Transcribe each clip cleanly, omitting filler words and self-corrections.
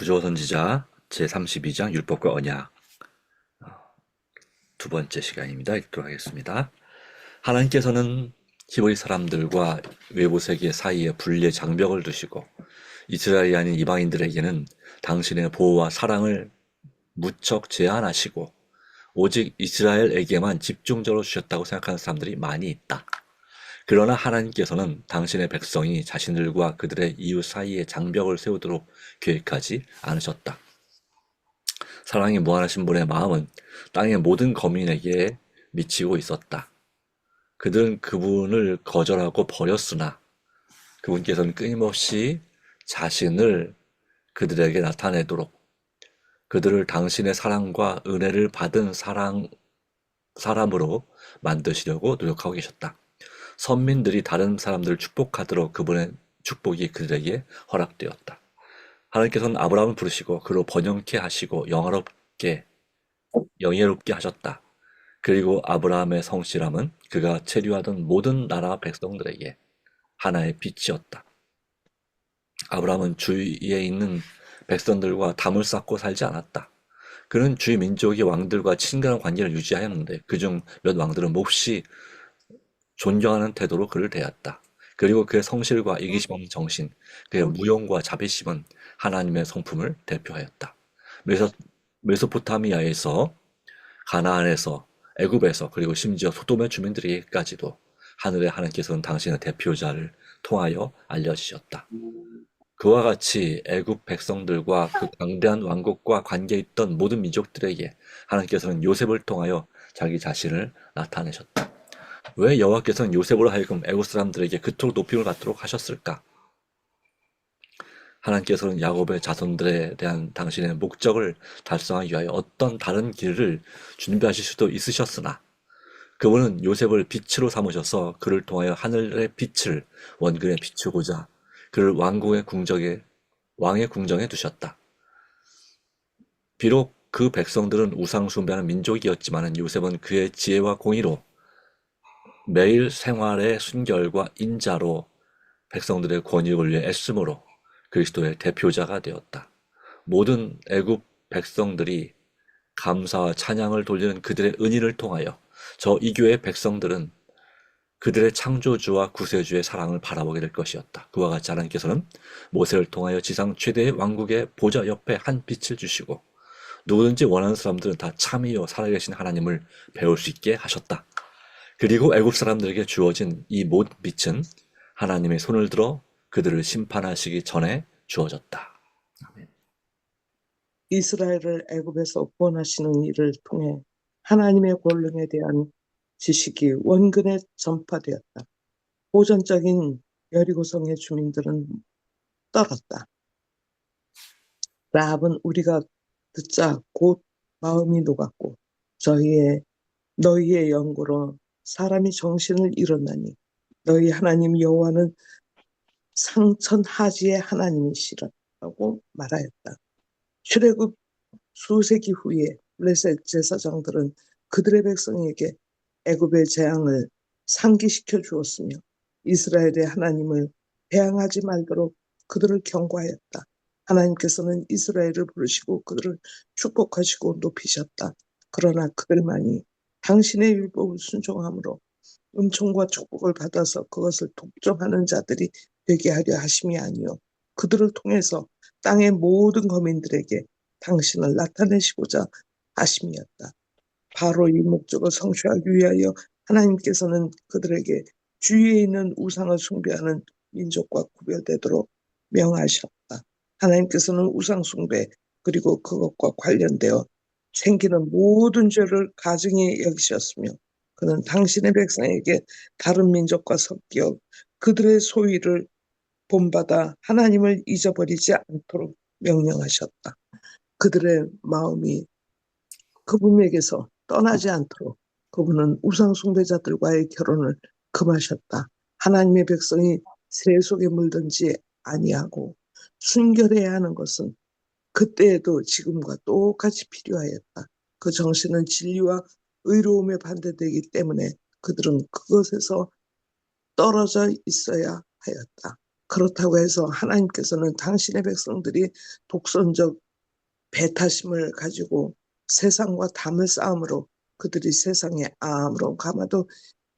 구조 선지자 제32장 율법과 언약 두 번째 시간입니다. 읽도록 하겠습니다. 하나님께서는 히브리 사람들과 외부 세계 사이에 분리의 장벽을 두시고 이스라엘이 아닌 이방인들에게는 당신의 보호와 사랑을 무척 제한하시고 오직 이스라엘에게만 집중적으로 주셨다고 생각하는 사람들이 많이 있다. 그러나 하나님께서는 당신의 백성이 자신들과 그들의 이웃 사이에 장벽을 세우도록 계획하지 않으셨다. 사랑이 무한하신 분의 마음은 땅의 모든 거민에게 미치고 있었다. 그들은 그분을 거절하고 버렸으나 그분께서는 끊임없이 자신을 그들에게 나타내도록 그들을 당신의 사랑과 은혜를 받은 사람으로 만드시려고 노력하고 계셨다. 선민들이 다른 사람들을 축복하도록 그분의 축복이 그들에게 허락되었다. 하나님께서는 아브라함을 부르시고 그로 번영케 하시고 영예롭게 하셨다. 그리고 아브라함의 성실함은 그가 체류하던 모든 나라 백성들에게 하나의 빛이었다. 아브라함은 주위에 있는 백성들과 담을 쌓고 살지 않았다. 그는 주위 민족의 왕들과 친근한 관계를 유지하였는데 그중 몇 왕들은 몹시 존경하는 태도로 그를 대했다. 그리고 그의 성실과 이기심 없는 정신, 그의 무용과 자비심은 하나님의 성품을 대표하였다. 메소포타미아에서, 가나안에서, 애굽에서, 그리고 심지어 소돔의 주민들에게까지도 하늘의 하나님께서는 당신의 대표자를 통하여 알려주셨다. 그와 같이 애굽 백성들과 그 강대한 왕국과 관계 있던 모든 민족들에게 하나님께서는 요셉을 통하여 자기 자신을 나타내셨다. 왜 여호와께서는 요셉으로 하여금 애굽 사람들에게 그토록 높임을 받도록 하셨을까? 하나님께서는 야곱의 자손들에 대한 당신의 목적을 달성하기 위하여 어떤 다른 길을 준비하실 수도 있으셨으나 그분은 요셉을 빛으로 삼으셔서 그를 통하여 하늘의 빛을 원근에 비추고자 그를 왕의 궁정에 두셨다. 비록 그 백성들은 우상 숭배하는 민족이었지만 요셉은 그의 지혜와 공의로 매일 생활의 순결과 인자로 백성들의 권익을 위해 애씀으로 그리스도의 대표자가 되었다. 모든 애굽 백성들이 감사와 찬양을 돌리는 그들의 은인을 통하여 저 이교의 백성들은 그들의 창조주와 구세주의 사랑을 바라보게 될 것이었다. 그와 같이 하나님께서는 모세를 통하여 지상 최대의 왕국의 보좌 옆에 한 빛을 주시고 누구든지 원하는 사람들은 다 참이요 살아계신 하나님을 배울 수 있게 하셨다. 그리고 애굽 사람들에게 주어진 이 모든 빛은 하나님의 손을 들어 그들을 심판하시기 전에 주어졌다. 아멘. 이스라엘을 애굽에서 구원하시는 일을 통해 하나님의 권능에 대한 지식이 원근에 전파되었다. 고전적인 여리고성의 주민들은 떨었다. 라합은 우리가 듣자 곧 마음이 녹았고 너희의 연고로 사람이 정신을 잃었나니 너희 하나님 여호와는 상천하지의 하나님이시라고 말하였다. 출애굽 수세기 후에 블레셋 제사장들은 그들의 백성에게 애굽의 재앙을 상기시켜 주었으며 이스라엘의 하나님을 배양하지 말도록 그들을 경고하였다. 하나님께서는 이스라엘을 부르시고 그들을 축복하시고 높이셨다. 그러나 그들만이 당신의 율법을 순종함으로 은총과 축복을 받아서 그것을 독점하는 자들이 되게 하려 하심이 아니요 그들을 통해서 땅의 모든 거민들에게 당신을 나타내시고자 하심이었다. 바로 이 목적을 성취하기 위하여 하나님께서는 그들에게 주위에 있는 우상을 숭배하는 민족과 구별되도록 명하셨다. 하나님께서는 우상 숭배 그리고 그것과 관련되어 생기는 모든 죄를 가증히 여기셨으며 그는 당신의 백성에게 다른 민족과 섞여 그들의 소위를 본받아 하나님을 잊어버리지 않도록 명령하셨다. 그들의 마음이 그분에게서 떠나지 않도록 그분은 우상 숭배자들과의 결혼을 금하셨다. 하나님의 백성이 세속에 물든지 아니하고 순결해야 하는 것은 그때에도 지금과 똑같이 필요하였다. 그 정신은 진리와 의로움에 반대되기 때문에 그들은 그것에서 떨어져 있어야 하였다. 그렇다고 해서 하나님께서는 당신의 백성들이 독선적 배타심을 가지고 세상과 담을 쌓음으로 그들이 세상에 아무런 가마도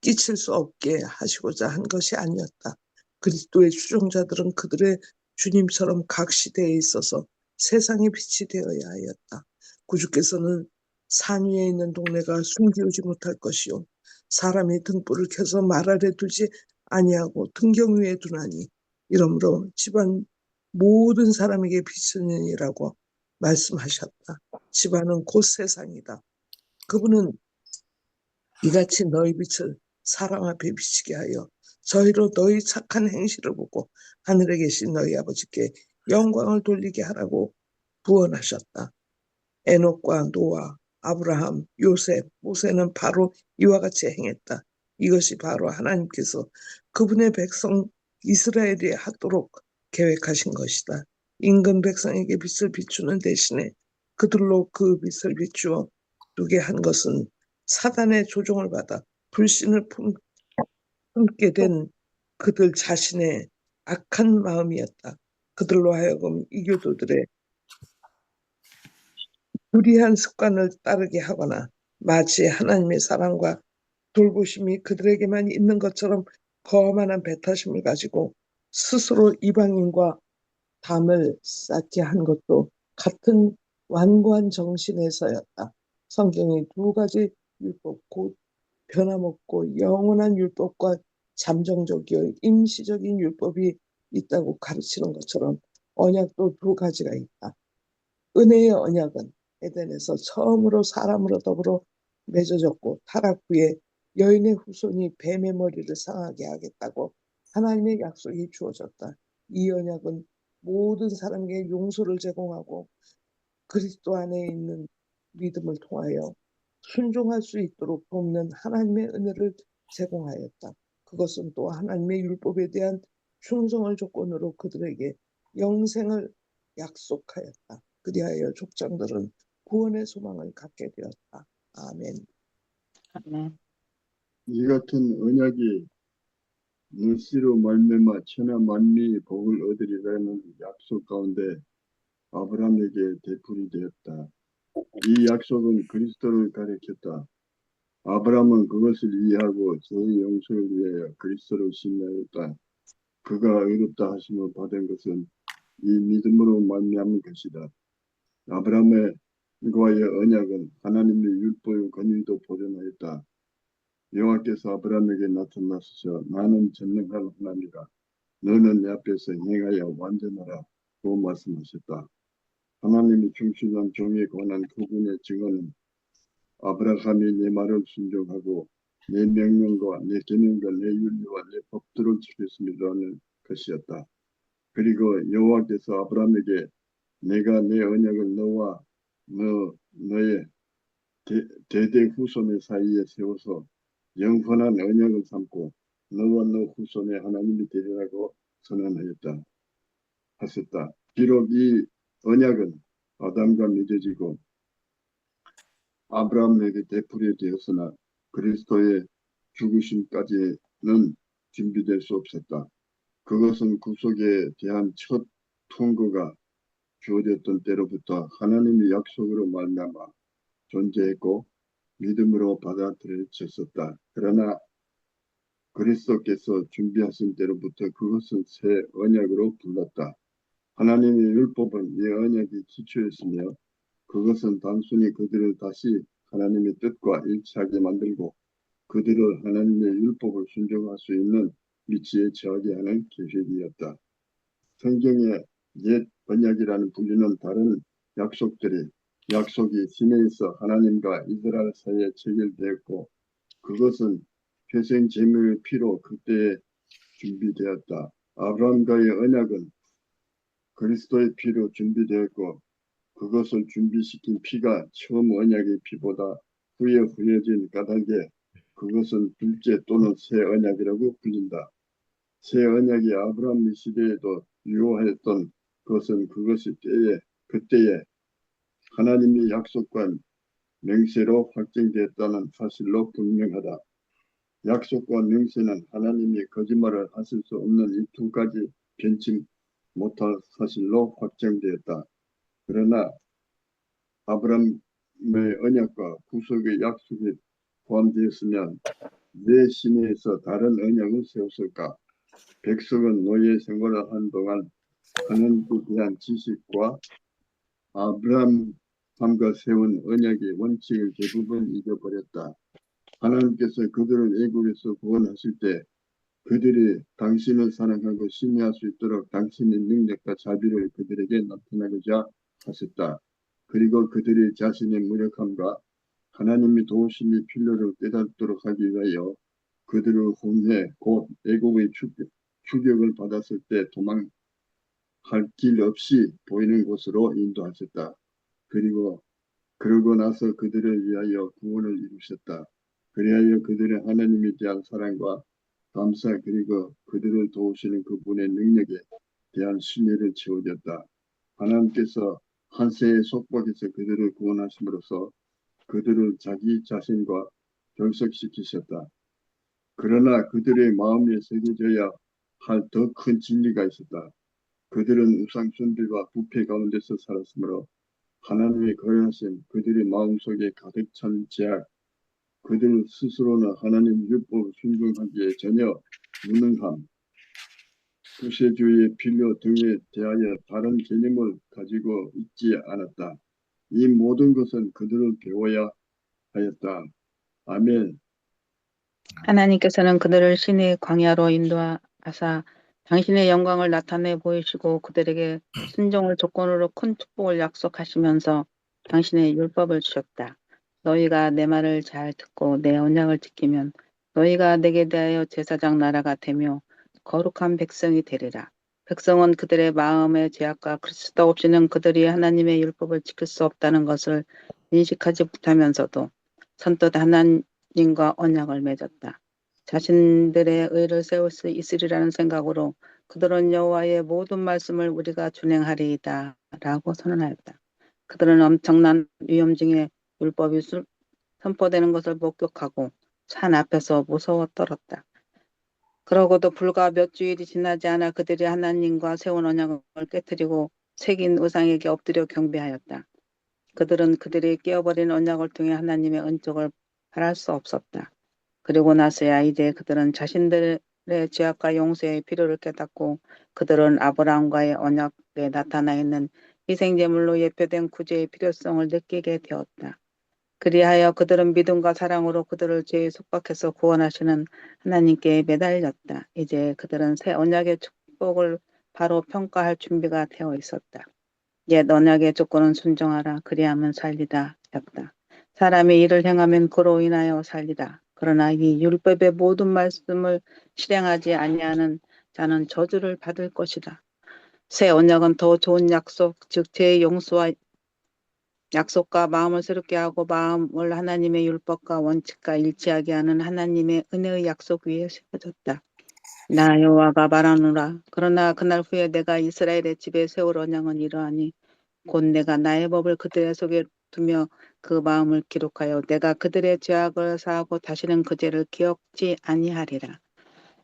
끼칠 수 없게 하시고자 한 것이 아니었다. 그리스도의 추종자들은 그들의 주님처럼 각 시대에 있어서 세상의 빛이 되어야 하였다. 구주께서는 산 위에 있는 동네가 숨기우지 못할 것이요 사람이 등불을 켜서 말 아래 두지 아니하고 등경 위에 두나니 이러므로 집안 모든 사람에게 비추느니라고 말씀하셨다. 집안은 곧 세상이다. 그분은 이같이 너희 빛을 사람 앞에 비치게 하여 저희로 너희 착한 행실을 보고 하늘에 계신 너희 아버지께 영광을 돌리게 하라고 부언하셨다. 에녹과 노아, 아브라함, 요셉, 모세는 바로 이와 같이 행했다. 이것이 바로 하나님께서 그분의 백성 이스라엘이 하도록 계획하신 것이다. 임금 백성에게 빛을 비추는 대신에 그들로 그 빛을 비추어 두게 한 것은 사단의 조종을 받아 불신을 품게 된 그들 자신의 악한 마음이었다. 그들로 하여금 이교도들의 불의한 습관을 따르게 하거나 마치 하나님의 사랑과 돌보심이 그들에게만 있는 것처럼 거만한 배타심을 가지고 스스로 이방인과 담을 쌓게 한 것도 같은 완고한 정신에서였다. 성경에 두 가지 율법, 곧 변함없고 영원한 율법과 잠정적이요 임시적인 율법이 있다고 가르치는 것처럼 언약도 두 가지가 있다. 은혜의 언약은 에덴에서 처음으로 사람으로 더불어 맺어졌고 타락 후에 여인의 후손이 뱀의 머리를 상하게 하겠다고 하나님의 약속이 주어졌다. 이 언약은 모든 사람에게 용서를 제공하고 그리스도 안에 있는 믿음을 통하여 순종할 수 있도록 돕는 하나님의 은혜를 제공하였다. 그것은 또 하나님의 율법에 대한 충성을 조건으로 그들에게 영생을 약속하였다. 그리하여 족장들은 구원의 소망을 갖게 되었다. 아멘. 아멘. 이 같은 언약이 너씨로 말미암아 천하 만민이 복을 얻으리라는 약속 가운데 아브라함에게 되풀이 되었다. 이 약속은 그리스도를 가리켰다. 아브라함은 그것을 이해하고 죄의 용서를 위하여 그리스도를 신뢰하였다. 그가 의롭다 하심을 받은 것은 이 믿음으로 말미암은 것이다. 아브라함과의 언약은 하나님의 율법의 권위도 보존하였다. 여호와께서 아브라함에게 나타나셔서 나는 전능한 하나님이라 너는 내 앞에서 행하여 완전하라고 말씀하셨다. 하나님이 충실한 종에 관한 그분의 증언은 아브라함이 내 말을 순종하고 내 명령과 내 계명과 내 윤리와 내 법도를 지켰음이라는 것이었다. 그리고 여호와께서 아브라함에게 내가 내 언약을 너와 너의 대대 후손의 사이에 세워서 영원한 언약을 삼고 너와 너 후손의 하나님이 되리라고 선언하였다. 하셨다. 비록 이 언약은 아담과 맺어지고 아브라함에게 되풀이 되었으나 그리스도의 죽으심까지는 준비될 수 없었다. 그것은 구속에 대한 첫 통거가 주어졌던 때로부터 하나님의 약속으로 말미암아 존재했고 믿음으로 받아들여졌었다. 그러나 그리스도께서 준비하신 때로부터 그것은 새 언약으로 불렀다. 하나님의 율법은 이 언약이 기초였으며 그것은 단순히 그들을 다시 하나님의 뜻과 일치하게 만들고 그들을 하나님의 율법을 순종할 수 있는 위치에 처하게 하는 계획이었다. 성경의 옛 언약이라는 불리는 다른 약속이 시내에서 하나님과 이스라엘 사이에 체결되었고 그것은 회생 제물의 피로 그때에 준비되었다. 아브라함과의 언약은 그리스도의 피로 준비되었고 그것을 준비시킨 피가 처음 언약의 피보다 후에 후해진 까닭에 그것은 둘째 또는 새 언약이라고 불린다. 새 언약이 아브라함 시대에도 유효하였던 것은 그때에 하나님의 약속과 맹세로 확정되었다는 사실로 분명하다. 약속과 맹세는 하나님이 거짓말을 하실 수 없는 이 두 가지 변치 못할 사실로 확정되었다. 그러나 아브라함의 언약과 구속의 약속이 포함되었으면 왜 신에서 다른 언약을 세웠을까? 백성은 노예 생활을 한 동안 하나님께 대한 지식과 아브라함과 세운 언약의 원칙을 대부분 잊어버렸다. 하나님께서 그들을 애굽에서 구원하실 때 그들이 당신을 사랑하고 신뢰할 수 있도록 당신의 능력과 자비를 그들에게 나타나고자 하셨다. 그리고 그들이 자신의 무력함과 하나님의 도우심이 필요를 깨닫도록 하기 위하여 그들을 홍해 곧 애굽의 추격을 받았을 때 도망할 길 없이 보이는 곳으로 인도하셨다. 그러고 나서 그들을 위하여 구원을 이루셨다. 그리하여 그들의 하나님에 대한 사랑과 감사 그리고 그들을 도우시는 그분의 능력에 대한 신뢰를 채워줬다. 하나님께서 한세의 속박에서 그들을 구원하심으로써 그들을 자기 자신과 결속시키셨다. 그러나 그들의 마음에 새겨져야 할 더 큰 진리가 있었다. 그들은 우상 숭배와 부패 가운데서 살았으므로 하나님의 거룩하심 그들의 마음속에 가득 찬 죄악, 그들 스스로는 하나님 율법을 순종하기에 전혀 무능함, 구세주의 필요 등에 대하여 다른 개념을 가지고 있지 않았다. 이 모든 것은 그들을 배워야 하였다. 아멘. 하나님께서는 그들을 신의 광야로 인도하사 당신의 영광을 나타내 보이시고 그들에게 순종을 조건으로 큰 축복을 약속하시면서 당신의 율법을 주셨다. 너희가 내 말을 잘 듣고 내 언약을 지키면 너희가 내게 대하여 제사장 나라가 되며 거룩한 백성이 되리라. 백성은 그들의 마음의 죄악과 그리스도 없이는 그들이 하나님의 율법을 지킬 수 없다는 것을 인식하지 못하면서도 선뜻 하나님과 언약을 맺었다. 자신들의 의를 세울 수 있으리라는 생각으로 그들은 여호와의 모든 말씀을 우리가 준행하리이다 라고 선언하였다. 그들은 엄청난 위험 중에 율법이 선포되는 것을 목격하고 산 앞에서 무서워 떨었다. 그러고도 불과 몇 주일이 지나지 않아 그들이 하나님과 세운 언약을 깨뜨리고 새긴 우상에게 엎드려 경배하였다. 그들은 그들이 깨어버린 언약을 통해 하나님의 은총을 바랄 수 없었다. 그리고 나서야 이제 그들은 자신들의 죄악과 용서의 필요를 깨닫고 그들은 아브라함과의 언약에 나타나 있는 희생제물로 예표된 구제의 필요성을 느끼게 되었다. 그리하여 그들은 믿음과 사랑으로 그들을 죄의 속박해서 구원하시는 하나님께 매달렸다. 이제 그들은 새 언약의 축복을 바로 평가할 준비가 되어 있었다. 옛 언약의 조건은 순종하라. 그리하면 살리다 였다. 사람이 이를 행하면 그로 인하여 살리다. 그러나 이 율법의 모든 말씀을 실행하지 아니하는 자는 저주를 받을 것이다. 새 언약은 더 좋은 약속, 즉 죄의 용서와 약속과 마음을 새롭게 하고 마음을 하나님의 율법과 원칙과 일치하게 하는 하나님의 은혜의 약속 위에 세워졌다. 나 여호와가 말하노라. 그러나 그날 후에 내가 이스라엘의 집에 세울 언약은 이러하니 곧 내가 나의 법을 그들의 속에 두며 그 마음을 기록하여 내가 그들의 죄악을 사하고 다시는 그 죄를 기억지 아니하리라.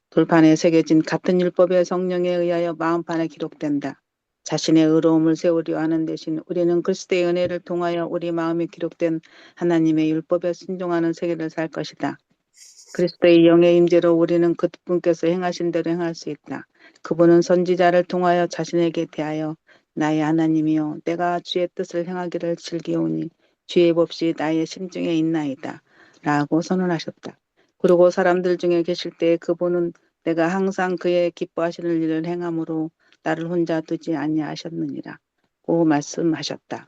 돌판에 새겨진 같은 율법의 성령에 의하여 마음판에 기록된다. 자신의 의로움을 세우려 하는 대신 우리는 그리스도의 은혜를 통하여 우리 마음에 기록된 하나님의 율법에 순종하는 세계를 살 것이다. 그리스도의 영의 임재로 우리는 그분께서 행하신 대로 행할 수 있다. 그분은 선지자를 통하여 자신에게 대하여 나의 하나님이여 내가 주의 뜻을 행하기를 즐기오니 주의 법이 나의 심중에 있나이다 라고 선언하셨다. 그리고 사람들 중에 계실 때 그분은 내가 항상 그의 기뻐하시는 일을 행함으로 나를 혼자 두지 아니하셨느니라 고 말씀하셨다.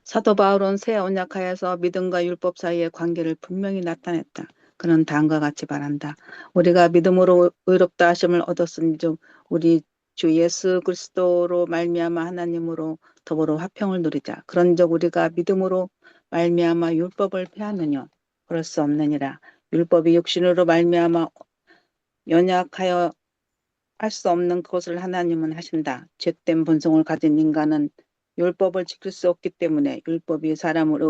사도 바울은 새 언약하에서 믿음과 율법 사이의 관계를 분명히 나타냈다. 그는 다음과 같이 말한다. 우리가 믿음으로 의롭다 하심을 얻었은즉 우리 주 예수 그리스도로 말미암아 하나님으로 더불어 화평을 누리자. 그런즉 우리가 믿음으로 말미암아 율법을 폐하느냐? 그럴 수 없느니라. 율법이 육신으로 말미암아 연약하여 할 수 없는 것을 하나님은 하신다. 죄된 본성을 가진 인간은 율법을 지킬 수 없기 때문에 율법이 사람을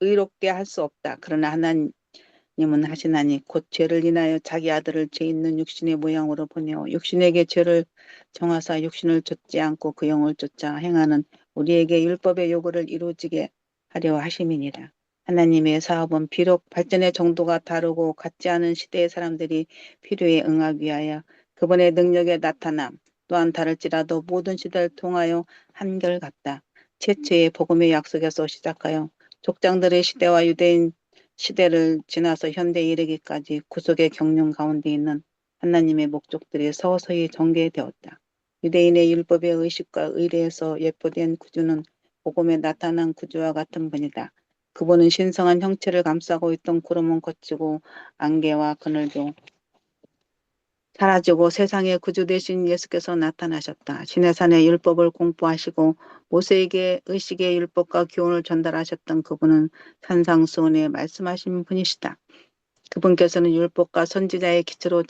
의롭게 할 수 없다. 그러나 하나님은 님은 하시나니 곧 죄를 인하여 자기 아들을 죄 있는 육신의 모양으로 보내어 육신에게 죄를 정하사 육신을 좇지 않고 그 영을 쫓아 행하는 우리에게 율법의 요구를 이루어지게 하려 하심이니라. 하나님의 사업은 비록 발전의 정도가 다르고 같지 않은 시대의 사람들이 필요에 응하기 위하여 그분의 능력에 나타남 또한 다를지라도 모든 시대를 통하여 한결같다. 최초의 복음의 약속에서 시작하여 족장들의 시대와 유대인 시대를 지나서 현대에 이르기까지 구속의 경륜 가운데 있는 하나님의 목적들이 서서히 전개되었다. 유대인의 율법의 의식과 의례에서 예포된 구주는 복음에 나타난 구주와 같은 분이다. 그분은 신성한 형체를 감싸고 있던 구름은 걷히고 안개와 그늘도 사라지고 세상의 구주 되신 예수께서 나타나셨다. 시내산의 율법을 공부하시고 모세에게 의식의 율법과 교훈을 전달하셨던 그분은 산상수훈에 말씀하신 분이시다. 그분께서는 율법과 선지자의 기초로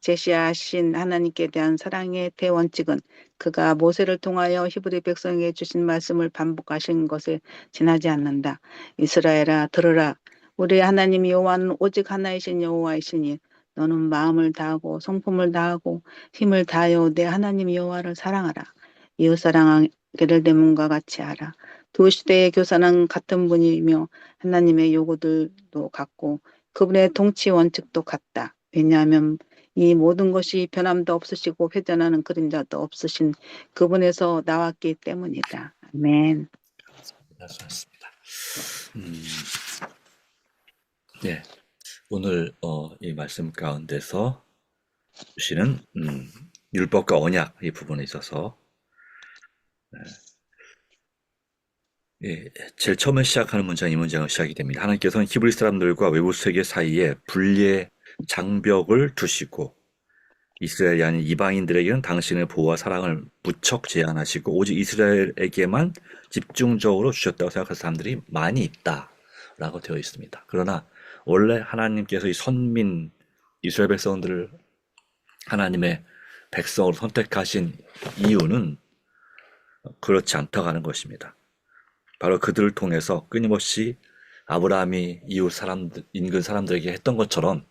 제시하신 하나님께 대한 사랑의 대원칙은 그가 모세를 통하여 히브리 백성에게 주신 말씀을 반복하신 것에 지나지 않는다. 이스라엘아 들으라. 우리 하나님 여호와는 오직 하나이신 여호와이시니 너는 마음을 다하고 성품을 다하고 힘을 다하여 내 하나님 여호와를 사랑하라. 이웃사랑하기를 내 몸과 같이 하라. 두 시대의 교사는 같은 분이며 하나님의 요구들도 같고 그분의 통치 원칙도 같다. 왜냐하면 이 모든 것이 변함도 없으시고 회전하는 그림자도 없으신 그분에서 나왔기 때문이다. 아멘. 말씀하셨습니다. 네, 오늘 이 말씀 가운데서 주시는 율법과 언약 이 부분에 있어서 예, 제일 처음에 시작하는 문장 이 문장으로 시작이 됩니다. 하나님께서는 히브리 사람들과 외부 세계 사이에 분리의 장벽을 두시고 이스라엘이 아닌 이방인들에게는 당신의 보호와 사랑을 무척 제한하시고 오직 이스라엘에게만 집중적으로 주셨다고 생각하는 사람들이 많이 있다라고 되어 있습니다. 그러나 원래 하나님께서 이 선민 이스라엘 백성들을 하나님의 백성으로 선택하신 이유는 그렇지 않다고 하는 것입니다. 바로 그들을 통해서 끊임없이 아브라함이 이웃 사람들, 인근 사람들에게 했던 것처럼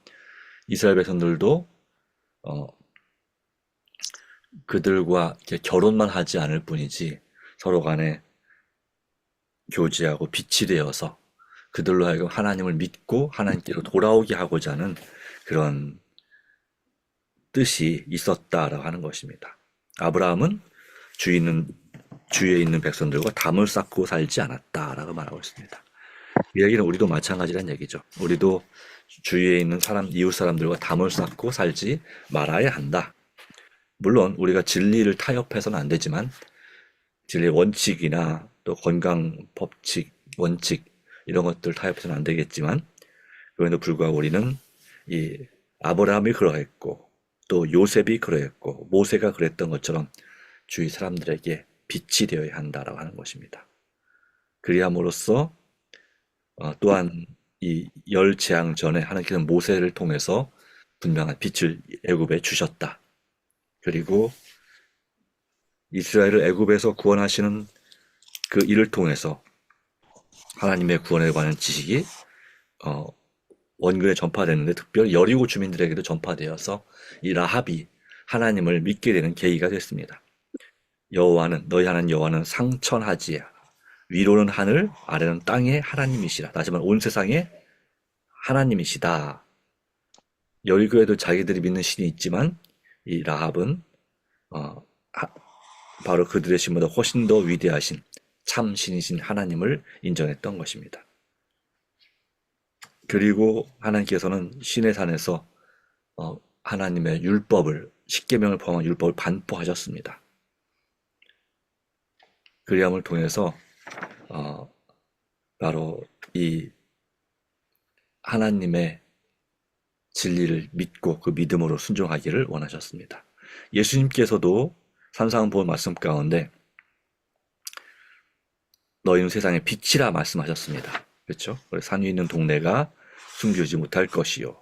이스라엘 백성들도 그들과 이렇게 결혼만 하지 않을 뿐이지 서로 간에 교제하고 빛이 되어서 그들로 하여금 하나님을 믿고 하나님께로 돌아오게 하고자 하는 그런 뜻이 있었다라고 하는 것입니다. 아브라함은 주위에 있는 백성들과 담을 쌓고 살지 않았다라고 말하고 있습니다. 이 얘기는 우리도 마찬가지란 얘기죠. 우리도 주위에 있는 이웃 사람들과 담을 쌓고 살지 말아야 한다. 물론 우리가 진리를 타협해서는 안 되지만 진리의 원칙이나 또 건강 법칙, 원칙 이런 것들 타협해서는 안 되겠지만 그럼에도 불구하고 우리는 이 아브라함이 그러했고 또 요셉이 그러했고 모세가 그랬던 것처럼 주위 사람들에게 빛이 되어야 한다라고 하는 것입니다. 그리함으로써 또한 이 열 재앙 전에 하나님께서는 모세를 통해서 분명한 빛을 애굽에 주셨다. 그리고 이스라엘을 애굽에서 구원하시는 그 일을 통해서 하나님의 구원에 관한 지식이 원근에 전파됐는데 특별히 여리고 주민들에게도 전파되어서 이 라합이 하나님을 믿게 되는 계기가 됐습니다. 여호와는 너희 하나님 여호와는 상천하지 위로는 하늘 아래는 땅의 하나님이시라. 다시 말하면 온 세상의 하나님이시다. 여리고에도 자기들이 믿는 신이 있지만 이 라합은 바로 그들의 신보다 훨씬 더 위대하신 참 신이신 하나님을 인정했던 것입니다. 그리고 하나님께서는 시내산에서 하나님의 율법을 십계명을 포함한 율법을 반포하셨습니다. 그리함을 통해서 바로 이 하나님의 진리를 믿고 그 믿음으로 순종하기를 원하셨습니다. 예수님께서도 산상은 본 말씀 가운데 너희는 세상의 빛이라 말씀하셨습니다. 그렇죠? 산 위에 있는 동네가 숨기지 못할 것이요.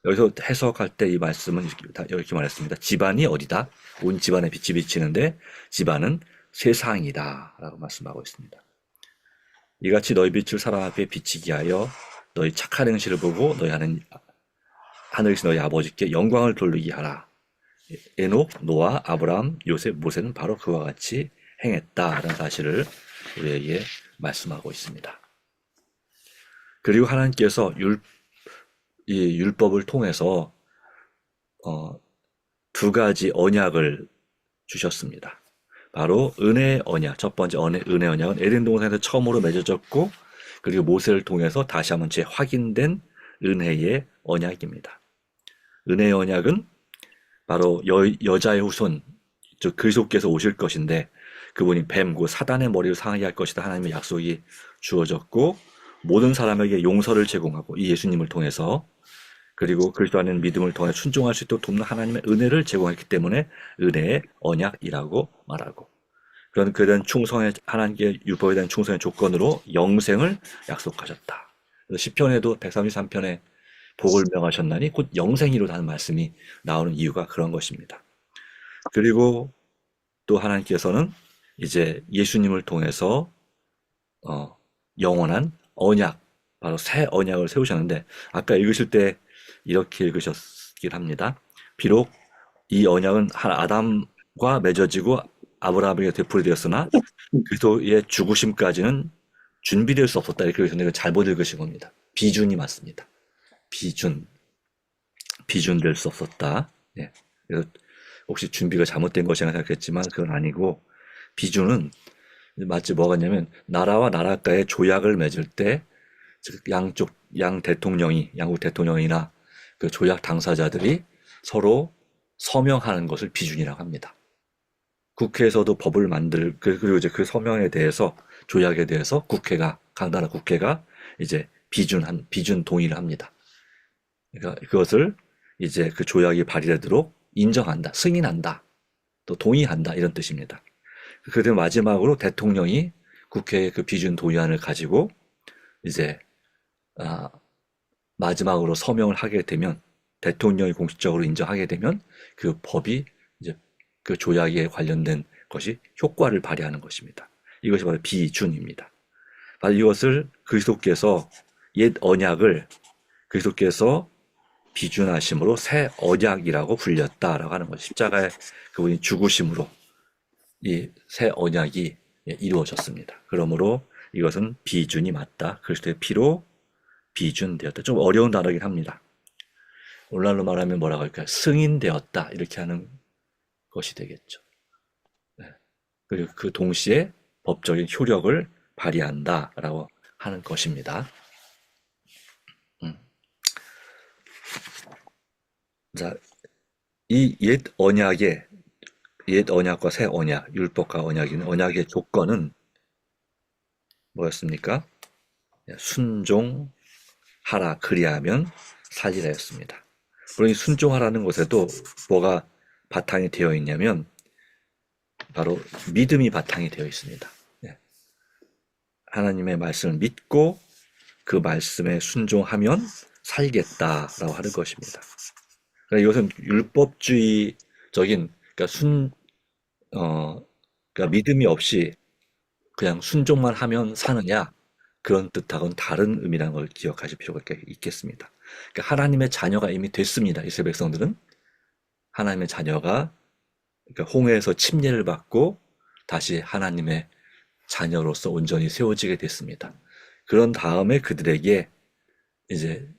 여기서 해석할 때 이 말씀은 이렇게 말했습니다. 집안이 어디다? 온 집안에 빛이 비치는데 집안은 세상이다 라고 말씀하고 있습니다. 이같이 너희 빛을 사람 앞에 비치게 하여 너희 착한 행실을 보고 너희 하늘이신 너희 아버지께 영광을 돌리게 하라. 에녹, 노아, 아브라함, 요셉, 모세는 바로 그와 같이 행했다라는 사실을 우리에게 말씀하고 있습니다. 그리고 하나님께서 이 율법을 통해서 두 가지 언약을 주셨습니다. 바로 은혜의 언약, 첫 번째 은혜의 언약은 에덴 동산에서 처음으로 맺어졌고, 그리고 모세를 통해서 다시 한번 재확인된 은혜의 언약입니다. 은혜의 언약은 바로 여자의 후손, 즉 그리스도께서 오실 것인데, 그분이 뱀, 그 사단의 머리를 상하게 할 것이다 하나님의 약속이 주어졌고, 모든 사람에게 용서를 제공하고 이 예수님을 통해서, 그리고 그리스도 안에 믿음을 통해 순종할 수 있도록 돕는 하나님의 은혜를 제공했기 때문에 은혜의 언약이라고 말하고, 그런 그에 대한 충성의, 하나님께 율법에 대한 충성의 조건으로 영생을 약속하셨다. 그래서 시편에도 133편에 복을 명하셨나니 곧 영생이로라는 말씀이 나오는 이유가 그런 것입니다. 그리고 또 하나님께서는 이제 예수님을 통해서 영원한 언약, 바로 새 언약을 세우셨는데, 아까 읽으실 때 이렇게 읽으셨긴 합니다. 비록 이 언약은 한 아담과 맺어지고 아브라함에게 되풀이되었으나 그리스도의 죽으심까지는 준비될 수 없었다, 이렇게 읽으셨는데 잘못 읽으신 겁니다. 비준이 맞습니다. 비준될 수 없었다. 예. 그래서 혹시 준비가 잘못된 것이라 생각했지만 그건 아니고, 비준은 마치 뭐가냐면 나라와 나라과의 조약을 맺을 때 양국 대통령이나 그 조약 당사자들이 서로 서명하는 것을 비준이라고 합니다. 국회에서도 법을 그리고 이제 그 서명에 대해서, 조약에 대해서 각 나라 국회가 이제 비준 동의를 합니다. 그러니까 그것을 이제 그 조약이 발의되도록 인정한다, 승인한다, 또 동의한다, 이런 뜻입니다. 그다음 마지막으로 대통령이 국회의 그 비준 동의안을 가지고 이제 마지막으로 서명을 하게 되면, 대통령이 공식적으로 인정하게 되면 그 법이 이제 그 조약에 관련된 것이 효과를 발휘하는 것입니다. 이것이 바로 비준입니다. 바로 이것을 그리스도께서, 옛 언약을 그리스도께서 비준하심으로 새 언약이라고 불렸다라고 하는 것. 십자가에 그분이 죽으심으로 이 새 언약이 이루어졌습니다. 그러므로 이것은 비준이 맞다. 그리스도의 피로 비준되었다. 좀 어려운 단어이긴 합니다. 오늘날로 말하면 뭐라고 할까요? 승인되었다, 이렇게 하는 것이 되겠죠. 네. 그리고 그 동시에 법적인 효력을 발휘한다라고 하는 것입니다. 자, 이 옛 언약과 새 언약, 율법과 언약의 조건은 뭐였습니까? 순종하라, 그리하면 살리라였습니다. 물론 이 순종하라는 것에도 뭐가 바탕이 되어 있냐면 바로 믿음이 바탕이 되어 있습니다. 하나님의 말씀을 믿고 그 말씀에 순종하면 살겠다라고 하는 것입니다. 그러니까 이것은 율법주의적인, 그러니까 믿음이 없이 그냥 순종만 하면 사느냐, 그런 뜻하고는 다른 의미라는 걸 기억하실 필요가 있겠습니다. 그러니까 하나님의 자녀가 이미 됐습니다. 이스라엘 백성들은 하나님의 자녀가, 그러니까 홍해에서 침례를 받고 다시 하나님의 자녀로서 온전히 세워지게 됐습니다. 그런 다음에 그들에게 이제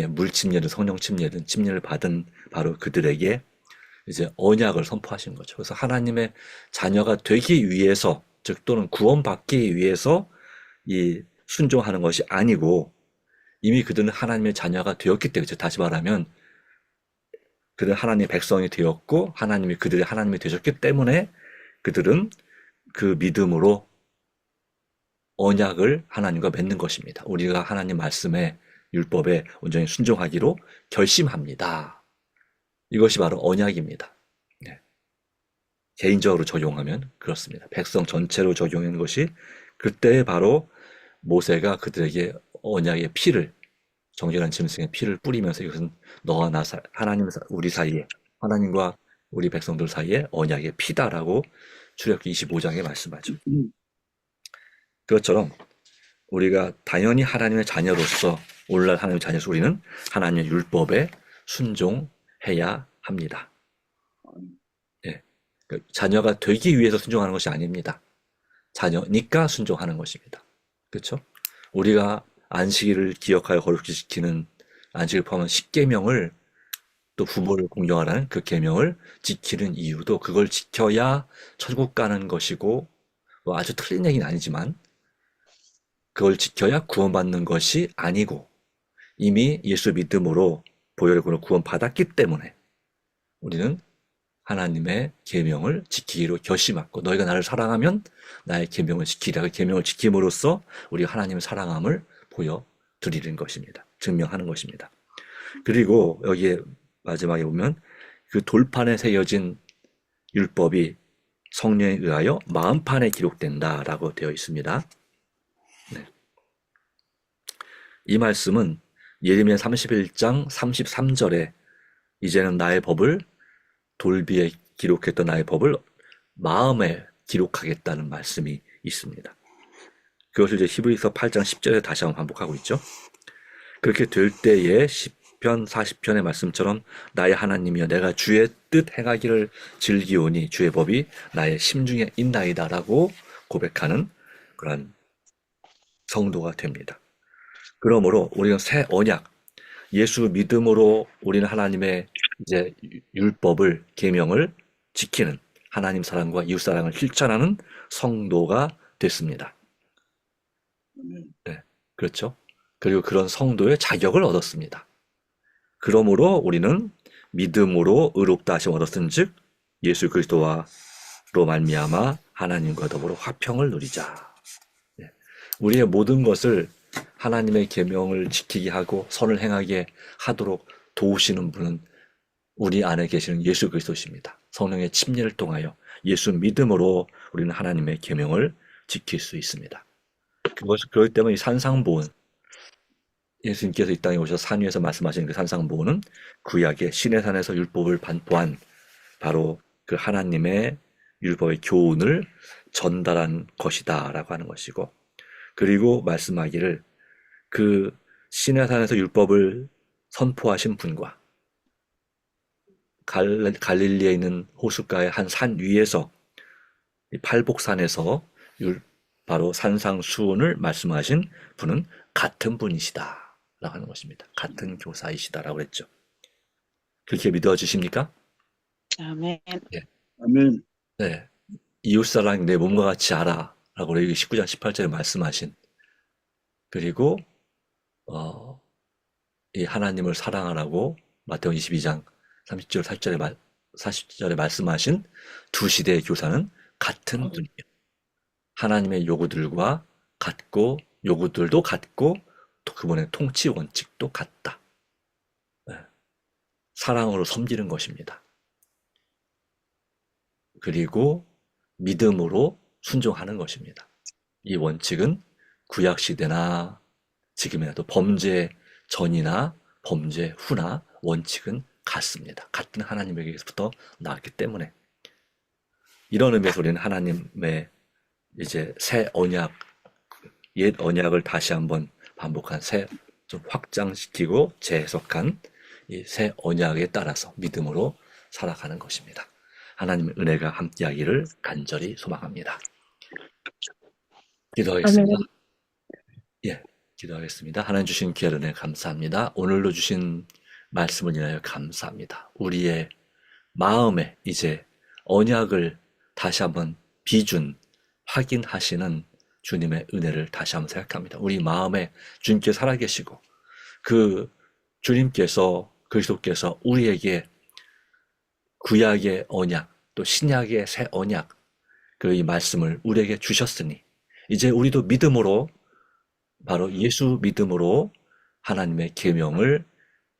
물 침례든 성령 침례든 침례를 받은 바로 그들에게 이제 언약을 선포하신 거죠. 그래서 하나님의 자녀가 되기 위해서, 즉 또는 구원받기 위해서 이 순종하는 것이 아니고, 이미 그들은 하나님의 자녀가 되었기 때문에, 다시 말하면 그들은 하나님의 백성이 되었고 하나님이 그들의 하나님이 되셨기 때문에 그들은 그 믿음으로 언약을 하나님과 맺는 것입니다. 우리가 하나님 말씀에, 율법에 온전히 순종하기로 결심합니다. 이것이 바로 언약입니다. 네. 개인적으로 적용하면 그렇습니다. 백성 전체로 적용하는 것이, 그때 바로 모세가 그들에게 언약의 피를, 정결한 짐승의 피를 뿌리면서 이것은 너와 나 하나님, 우리 사이에, 하나님과 우리 백성들 사이에 언약의 피다라고 출애굽기 25장에 말씀하죠. 그것처럼 우리가 당연히 하나님의 자녀로서 오늘날 하나님의 자녀로서 우리는 하나님의 율법에 순종해야 합니다. 예. 자녀가 되기 위해서 순종하는 것이 아닙니다. 자녀니까 순종하는 것입니다. 그렇죠? 우리가 안식일을 기억하여 거룩히 지키는 안식을 포함한 10계명을 또 부모를 공경하라는 그 계명을 지키는 이유도 그걸 지켜야 천국 가는 것이고 뭐 아주 틀린 얘기는 아니지만 그걸 지켜야 구원받는 것이 아니고 이미 예수 믿음으로 보혈의 구원을 구원받았기 때문에 우리는 하나님의 계명을 지키기로 결심하고 너희가 나를 사랑하면 나의 계명을 지키라. 그 계명을 지킴으로써 우리가 하나님의 사랑함을 보여드리는 것입니다. 증명하는 것입니다. 그리고 여기에 마지막에 보면 그 돌판에 새겨진 율법이 성령에 의하여 마음판에 기록된다라고 되어 있습니다. 네. 이 말씀은 예레미야 31장 33절에 이제는 나의 법을 돌비에 기록했던 나의 법을 마음에 기록하겠다는 말씀이 있습니다. 그것을 이제 히브리서 8장 10절에 다시 한번 반복하고 있죠. 그렇게 될 때에 10편 40편의 말씀처럼 나의 하나님이여 내가 주의 뜻 행하기를 즐기오니 주의 법이 나의 심중에 있나이다라고 고백하는 그런 성도가 됩니다. 그러므로 우리는 새 언약, 예수 믿음으로 우리는 하나님의 이제 율법을 계명을 지키는 하나님 사랑과 이웃 사랑을 실천하는 성도가 됐습니다. 네, 그렇죠. 그리고 그런 성도의 자격을 얻었습니다. 그러므로 우리는 믿음으로 의롭다 하심 얻었은즉 예수 그리스도와로 말미암아 하나님과 더불어 화평을 누리자. 네. 우리의 모든 것을 하나님의 계명을 지키게 하고 선을 행하게 하도록 도우시는 분은 우리 안에 계시는 예수 그리스도십니다. 성령의 침례를 통하여 예수 믿음으로 우리는 하나님의 계명을 지킬 수 있습니다. 그렇기 때문에 이 산상보훈, 예수님께서 이 땅에 오셔서 산 위에서 말씀하시는 그 산상보훈은 구약의 시내산에서 율법을 반포한 바로 그 하나님의 율법의 교훈을 전달한 것이다라고 하는 것이고, 그리고 말씀하기를 그 시내산에서 율법을 선포하신 분과 갈릴리에 있는 호숫가의 한 산 위에서 팔복산에서 바로 산상수훈을 말씀하신 분은 같은 분이시다 라고 하는 것입니다. 같은 교사이시다라고 했죠. 그렇게 믿어지십니까? 아멘. 아멘. 네. 이웃사랑 내 몸과 같이 알아 라고 레위기 19장 18절에 말씀하신, 그리고 이 하나님을 사랑하라고 마태복음 22장 30절 40절에 말씀하신 두 시대의 교사는 같은 분이에요. 하나님의 요구들과 같고 요구들도 같고 또 그분의 통치 원칙도 같다. 네. 사랑으로 섬기는 것입니다. 그리고 믿음으로 순종하는 것입니다. 이 원칙은 구약 시대나 지금이나 또 범죄 전이나 범죄 후나 원칙은 같습니다. 같은 하나님에게서부터 나왔기 때문에 이런 의미에서 우리는 하나님의 이제 새 언약, 옛 언약을 다시 한번 반복한 좀 확장시키고 재해석한 이 새 언약에 따라서 믿음으로 살아가는 것입니다. 하나님의 은혜가 함께하기를 간절히 소망합니다. 기도하겠습니다. 아멘. 예, 기도하겠습니다. 하나님 주신 귀한 은혜 감사합니다. 오늘로 주신 말씀을 인하여 감사합니다. 우리의 마음에 이제 언약을 다시 한번 확인하시는 주님의 은혜를 다시 한번 생각합니다. 우리 마음에 주님께서 살아계시고 그 주님께서 그리스도께서 우리에게 구약의 언약 또 신약의 새 언약 그 이 말씀을 우리에게 주셨으니 이제 우리도 믿음으로 바로 예수 믿음으로 하나님의 계명을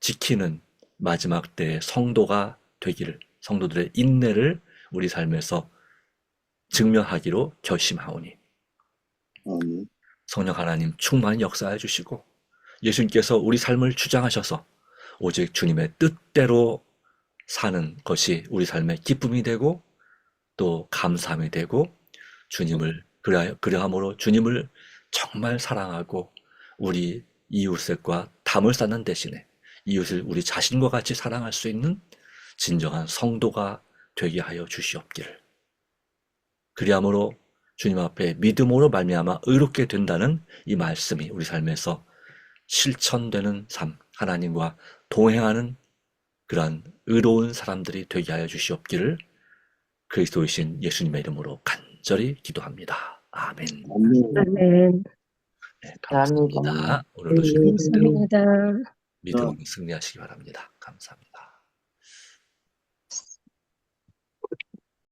지키는 마지막 때의 성도가 되기를, 성도들의 인내를 우리 삶에서 증명하기로 결심하오니 아멘. 성령 하나님 충만히 역사해 주시고 예수님께서 우리 삶을 주장하셔서 오직 주님의 뜻대로 사는 것이 우리 삶의 기쁨이 되고 또 감사함이 되고 주님을 그러함으로 주님을 정말 사랑하고 우리 이웃과 담을 쌓는 대신에 이웃을 우리 자신과 같이 사랑할 수 있는 진정한 성도가 되게 하여 주시옵기를. 그리함으로 주님 앞에 믿음으로 말미암아 의롭게 된다는 이 말씀이 우리 삶에서 실천되는 삶, 하나님과 동행하는 그러한 의로운 사람들이 되게 하여 주시옵기를 그리스도이신 예수님의 이름으로 간절히 기도합니다. 아멘. 아멘. 아멘. 네, 감사합니다. 오늘도 네, 주님 말씀대로 감사합니다. 믿음으로 승리하시기 바랍니다. 감사합니다.